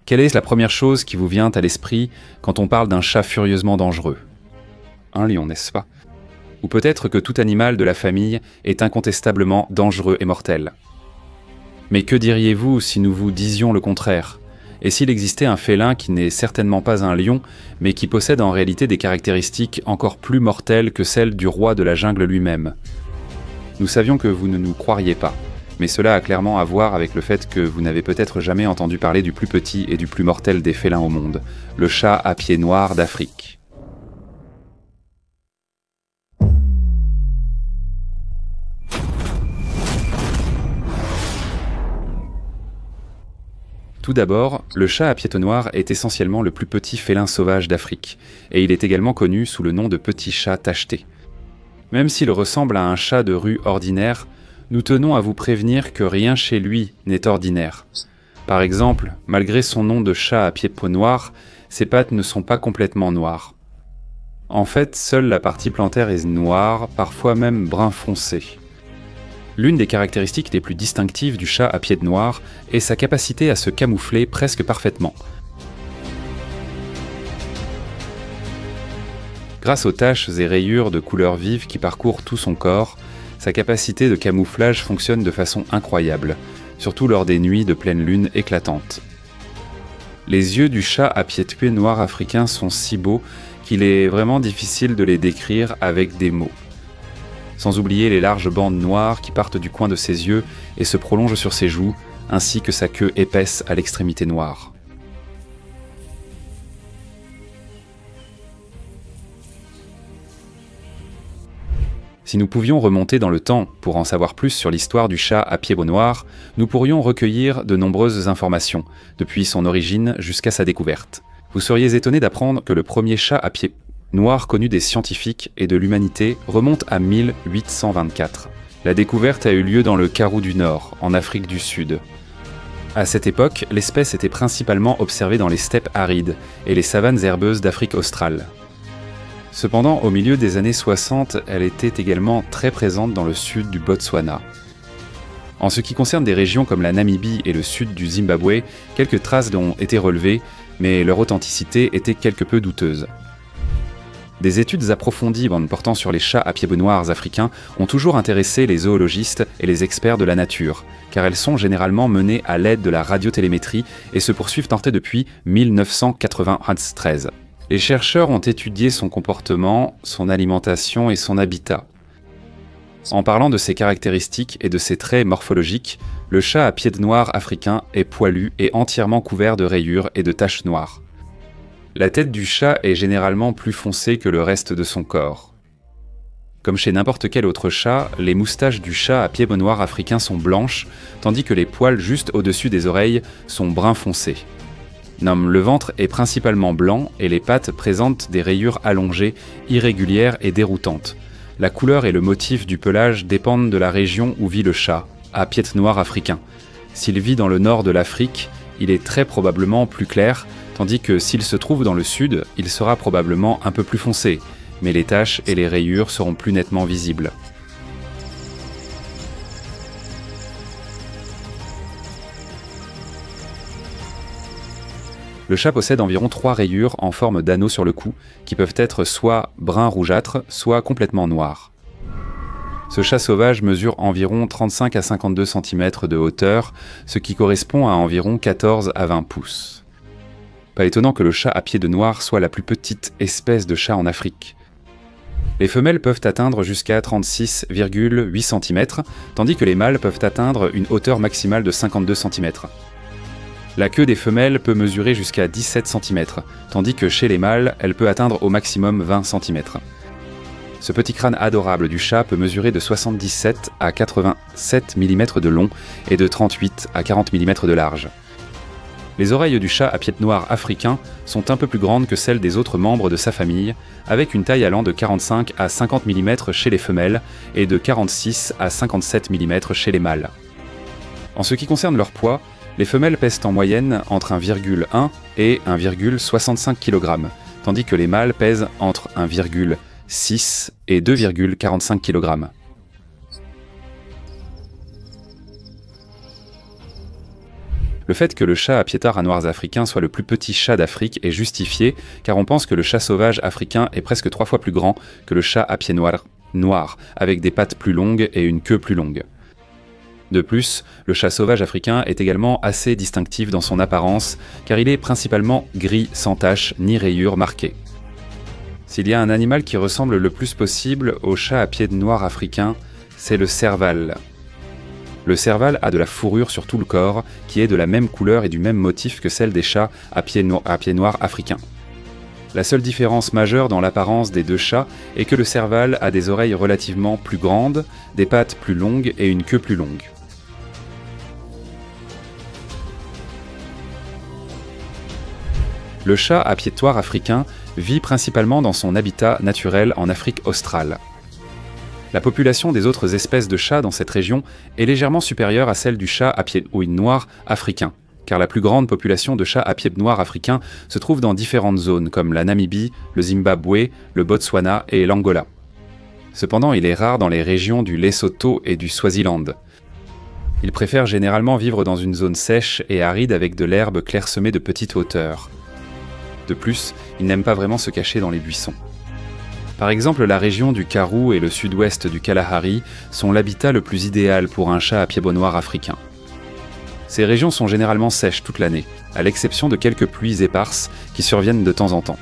Quelle est la première chose qui vous vient à l'esprit quand on parle d'un chat furieusement dangereux? Un lion, n'est-ce pas? Ou peut-être que tout animal de la famille est incontestablement dangereux et mortel. Mais que diriez-vous si nous vous disions le contraire? Et s'il existait un félin qui n'est certainement pas un lion, mais qui possède en réalité des caractéristiques encore plus mortelles que celles du roi de la jungle lui-même? Nous savions que vous ne nous croiriez pas. Mais cela a clairement à voir avec le fait que vous n'avez peut-être jamais entendu parler du plus petit et du plus mortel des félins au monde, le chat à pieds noirs d'Afrique. Tout d'abord, le chat à pieds noirs est essentiellement le plus petit félin sauvage d'Afrique, et il est également connu sous le nom de petit chat tacheté. Même s'il ressemble à un chat de rue ordinaire, nous tenons à vous prévenir que rien chez lui n'est ordinaire. Par exemple, malgré son nom de chat à pieds noirs, ses pattes ne sont pas complètement noires. En fait, seule la partie plantaire est noire, parfois même brun foncé. L'une des caractéristiques les plus distinctives du chat à pieds noirs est sa capacité à se camoufler presque parfaitement. Grâce aux taches et rayures de couleurs vives qui parcourent tout son corps, sa capacité de camouflage fonctionne de façon incroyable, surtout lors des nuits de pleine lune éclatantes. Les yeux du chat à pieds noirs africain sont si beaux qu'il est vraiment difficile de les décrire avec des mots. Sans oublier les larges bandes noires qui partent du coin de ses yeux et se prolongent sur ses joues, ainsi que sa queue épaisse à l'extrémité noire. Si nous pouvions remonter dans le temps pour en savoir plus sur l'histoire du chat à pieds noirs, nous pourrions recueillir de nombreuses informations, depuis son origine jusqu'à sa découverte. Vous seriez étonné d'apprendre que le premier chat à pieds noirs connu des scientifiques et de l'humanité remonte à 1824. La découverte a eu lieu dans le Karoo du Nord, en Afrique du Sud. À cette époque, l'espèce était principalement observée dans les steppes arides et les savanes herbeuses d'Afrique australe. Cependant, au milieu des années 60, elle était également très présente dans le sud du Botswana. En ce qui concerne des régions comme la Namibie et le sud du Zimbabwe, quelques traces ont été relevées, mais leur authenticité était quelque peu douteuse. Des études approfondies portant sur les chats à pieds noirs africains ont toujours intéressé les zoologistes et les experts de la nature, car elles sont généralement menées à l'aide de la radiotélémétrie et se poursuivent depuis 1993. Les chercheurs ont étudié son comportement, son alimentation et son habitat. En parlant de ses caractéristiques et de ses traits morphologiques, le chat à pieds noirs africain est poilu et entièrement couvert de rayures et de taches noires. La tête du chat est généralement plus foncée que le reste de son corps. Comme chez n'importe quel autre chat, les moustaches du chat à pieds noirs africain sont blanches, tandis que les poils juste au-dessus des oreilles sont brun foncé. Le ventre est principalement blanc et les pattes présentent des rayures allongées, irrégulières et déroutantes. La couleur et le motif du pelage dépendent de la région où vit le chat, à pieds noirs africain. S'il vit dans le nord de l'Afrique, il est très probablement plus clair, tandis que s'il se trouve dans le sud, il sera probablement un peu plus foncé, mais les taches et les rayures seront plus nettement visibles. Le chat possède environ 3 rayures en forme d'anneau sur le cou, qui peuvent être soit brun rougeâtre, soit complètement noirs. Ce chat sauvage mesure environ 35 à 52 cm de hauteur, ce qui correspond à environ 14 à 20 pouces. Pas étonnant que le chat à pieds noirs soit la plus petite espèce de chat en Afrique. Les femelles peuvent atteindre jusqu'à 36,8 cm, tandis que les mâles peuvent atteindre une hauteur maximale de 52 cm. La queue des femelles peut mesurer jusqu'à 17 cm, tandis que chez les mâles, elle peut atteindre au maximum 20 cm. Ce petit crâne adorable du chat peut mesurer de 77 à 87 mm de long et de 38 à 40 mm de large. Les oreilles du chat à pied noir africain sont un peu plus grandes que celles des autres membres de sa famille, avec une taille allant de 45 à 50 mm chez les femelles et de 46 à 57 mm chez les mâles. En ce qui concerne leur poids, les femelles pèsent en moyenne entre 1,1 et 1,65 kg, tandis que les mâles pèsent entre 1,6 et 2,45 kg. Le fait que le chat à pied-tard à noirs africain soit le plus petit chat d'Afrique est justifié, car on pense que le chat sauvage africain est presque 3 fois plus grand que le chat à pied noir, avec des pattes plus longues et une queue plus longue. De plus, le chat sauvage africain est également assez distinctif dans son apparence, car il est principalement gris sans taches ni rayures marquées. S'il y a un animal qui ressemble le plus possible au chat à pied noir africain, c'est le serval. Le serval a de la fourrure sur tout le corps, qui est de la même couleur et du même motif que celle des chats à pied noir africains. La seule différence majeure dans l'apparence des deux chats est que le serval a des oreilles relativement plus grandes, des pattes plus longues et une queue plus longue. Le chat à pied noir africain vit principalement dans son habitat naturel en Afrique australe. La population des autres espèces de chats dans cette région est légèrement supérieure à celle du chat à pied noir africain, car la plus grande population de chats à pied noir africains se trouve dans différentes zones comme la Namibie, le Zimbabwe, le Botswana et l'Angola. Cependant, il est rare dans les régions du Lesotho et du Swaziland. Il préfère généralement vivre dans une zone sèche et aride avec de l'herbe clairsemée de petite hauteur. De plus, il n'aime pas vraiment se cacher dans les buissons. Par exemple, la région du Karoo et le sud-ouest du Kalahari sont l'habitat le plus idéal pour un chat à pied noir africain. Ces régions sont généralement sèches toute l'année, à l'exception de quelques pluies éparses qui surviennent de temps en temps.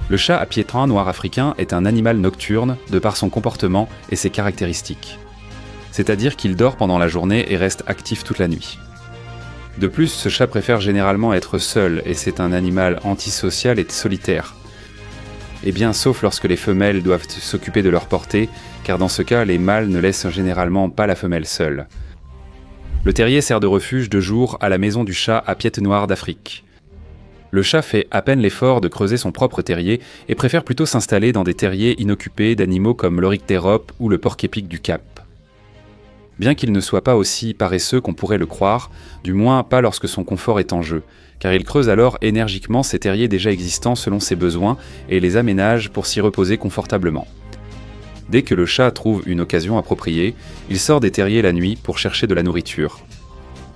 Le chat à pied noir africain est un animal nocturne de par son comportement et ses caractéristiques. C'est-à-dire qu'il dort pendant la journée et reste actif toute la nuit. De plus, ce chat préfère généralement être seul et c'est un animal antisocial et solitaire. Eh bien, sauf lorsque les femelles doivent s'occuper de leur portée, car dans ce cas, les mâles ne laissent généralement pas la femelle seule. Le terrier sert de refuge de jour à la maison du chat à pied noir d'Afrique. Le chat fait à peine l'effort de creuser son propre terrier et préfère plutôt s'installer dans des terriers inoccupés d'animaux comme l'oryctérope ou le porc-épic du Cap. Bien qu'il ne soit pas aussi paresseux qu'on pourrait le croire, du moins pas lorsque son confort est en jeu, car il creuse alors énergiquement ses terriers déjà existants selon ses besoins et les aménage pour s'y reposer confortablement. Dès que le chat trouve une occasion appropriée, il sort des terriers la nuit pour chercher de la nourriture.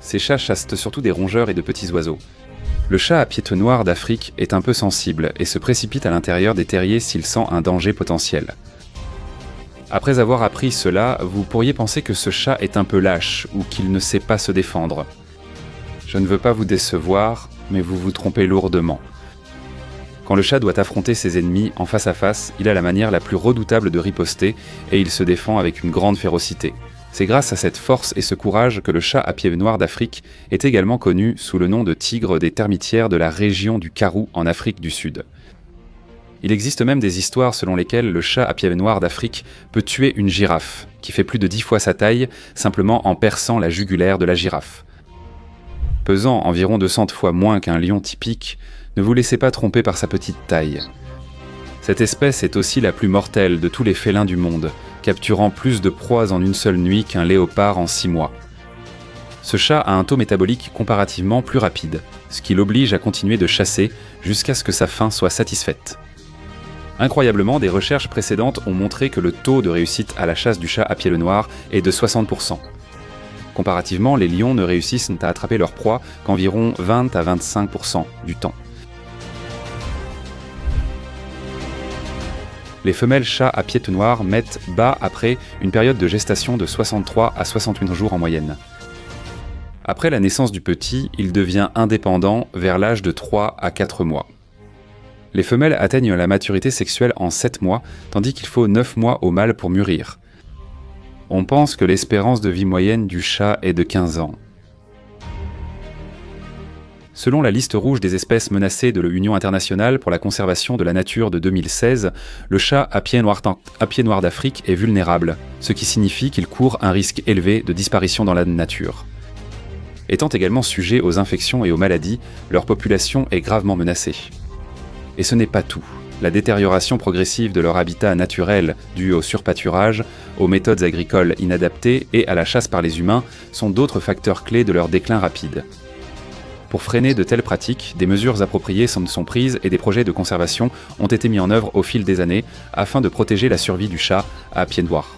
Ces chats chassent surtout des rongeurs et de petits oiseaux. Le chat à pied noir d'Afrique est un peu sensible et se précipite à l'intérieur des terriers s'il sent un danger potentiel. Après avoir appris cela, vous pourriez penser que ce chat est un peu lâche ou qu'il ne sait pas se défendre. Je ne veux pas vous décevoir, mais vous vous trompez lourdement. Quand le chat doit affronter ses ennemis en face à face, il a la manière la plus redoutable de riposter et il se défend avec une grande férocité. C'est grâce à cette force et ce courage que le chat à pied noir d'Afrique est également connu sous le nom de tigre des termitières de la région du Karoo en Afrique du Sud. Il existe même des histoires selon lesquelles le chat à pied noir d'Afrique peut tuer une girafe, qui fait plus de 10 fois sa taille, simplement en perçant la jugulaire de la girafe. Pesant environ 200 fois moins qu'un lion typique, ne vous laissez pas tromper par sa petite taille. Cette espèce est aussi la plus mortelle de tous les félins du monde, capturant plus de proies en une seule nuit qu'un léopard en 6 mois. Ce chat a un taux métabolique comparativement plus rapide, ce qui l'oblige à continuer de chasser jusqu'à ce que sa faim soit satisfaite. Incroyablement, des recherches précédentes ont montré que le taux de réussite à la chasse du chat à pied noir est de 60%. Comparativement, les lions ne réussissent à attraper leur proie qu'environ 20 à 25% du temps. Les femelles chats à pied noir mettent bas après une période de gestation de 63 à 68 jours en moyenne. Après la naissance du petit, il devient indépendant vers l'âge de 3 à 4 mois. Les femelles atteignent la maturité sexuelle en 7 mois, tandis qu'il faut 9 mois au mâle pour mûrir. On pense que l'espérance de vie moyenne du chat est de 15 ans. Selon la liste rouge des espèces menacées de l'Union internationale pour la conservation de la nature de 2016, le chat à pied noir d'Afrique est vulnérable, ce qui signifie qu'il court un risque élevé de disparition dans la nature. Étant également sujets aux infections et aux maladies, leur population est gravement menacée. Et ce n'est pas tout. La détérioration progressive de leur habitat naturel due au surpâturage, aux méthodes agricoles inadaptées et à la chasse par les humains sont d'autres facteurs clés de leur déclin rapide. Pour freiner de telles pratiques, des mesures appropriées sont prises et des projets de conservation ont été mis en œuvre au fil des années afin de protéger la survie du chat à pied noir.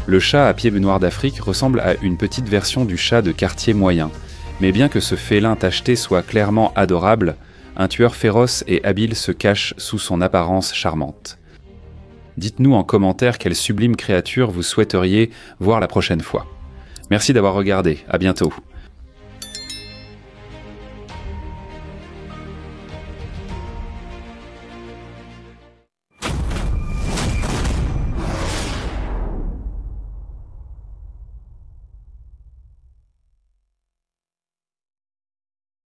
Le chat à pied noir d'Afrique ressemble à une petite version du chat de quartier moyen, mais bien que ce félin tacheté soit clairement adorable, un tueur féroce et habile se cache sous son apparence charmante. Dites-nous en commentaire quelle sublime créature vous souhaiteriez voir la prochaine fois. Merci d'avoir regardé, à bientôt.